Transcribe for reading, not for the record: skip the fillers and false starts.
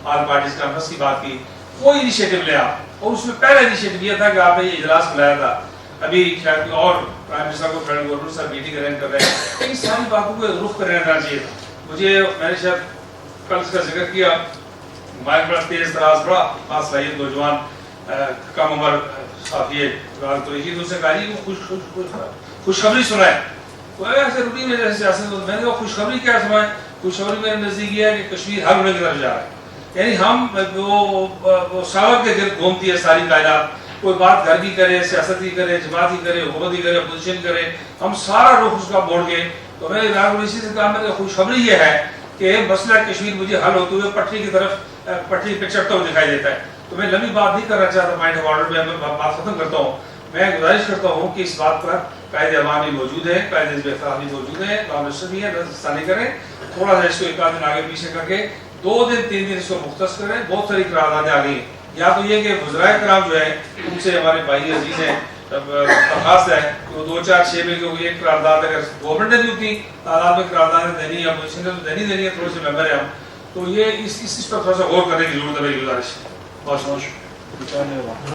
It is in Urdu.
آل پارٹیز کانفرنس کی بات کی، کوئی انیشیٹو لیا، اور اس میں پہلا انیشیٹو یہ تھا کہ آپ نے یہ اجلاس بلایا تھا، ابھی شاید اور پرائم منسٹر کو فیڈرل گورنمنٹ صاحب میٹنگ ارینج کر رہے ہیں، ان ساری باتوں کو رخ کر رہنا چاہیے تھا۔ مجھے میں نے شاید کل اس کا ذکر کیا، ہمارے بڑا تیز تراز بڑا خاص صلاحیت نوجوان کم عمر صحافی قریشی، تو اس نے کہا جی وہ خوشخبری سنائے، تو ایسے روٹین میں جیسے سیاست، میں نے کہا خوشخبری کیا سنائے؟ خوشخبری میرے نزدیک یہ ہے کہ کشمیر حل ہونے کی طرف جا رہا ہے، یعنی ہم وہ ساور کے گرد گھومتی ہے ساری کائنات، کوئی بات گھر کی کرے، سیاست کی کرے، جماعت کی کرے، حکومت کی کرے، اپوزیشن کرے، ہم سارا رخ اس کا موڑ گئے۔ تو میں نے قریشی سے کہا، میں نے خوشخبری یہ ہے کہ مسئلہ کشمیر مجھے حل ہوتے ہوئے پٹری کی طرف، پٹری پہ چڑھتا ہوا دکھائی دیتا ہے۔ تو میں لمبی بات نہیں کرنا چاہتا، پوائنٹ آف آرڈر میں بات ختم کرتا ہوں۔ میں گزارش کرتا ہوں کہ اس بات پر قائد عوامی موجود ہے، قائد حزب اختلاف بھی موجود ہے، پرائم منسٹر بھی ہے، ثانی کریں، تھوڑا سا اس کو ایک آدھ دن آگے پیچھے کر کے 2 دن 3 دن اس کو مختص کریں۔ بہت ساری قراردادیں آ گئی ہیں، یا تو یہ کہ وزرائے کرام جو ہے ان سے ہمارے بھائی عزیز ہیں، درخواست ہے کہ وہ 2-4-6 میں کیونکہ ایک قرارداد اگر گورنمنٹ نے بھی اتنی تعداد میں قراردادیں دینی ہے، اپوزیشن نے تو دینی ہے، تھوڑے سے ممبر ہیں ہم، تو یہ اس پر تھوڑا سا غور کرنے کی ضرورت ہے، میری گزارش ہے۔ بہت شکریہ۔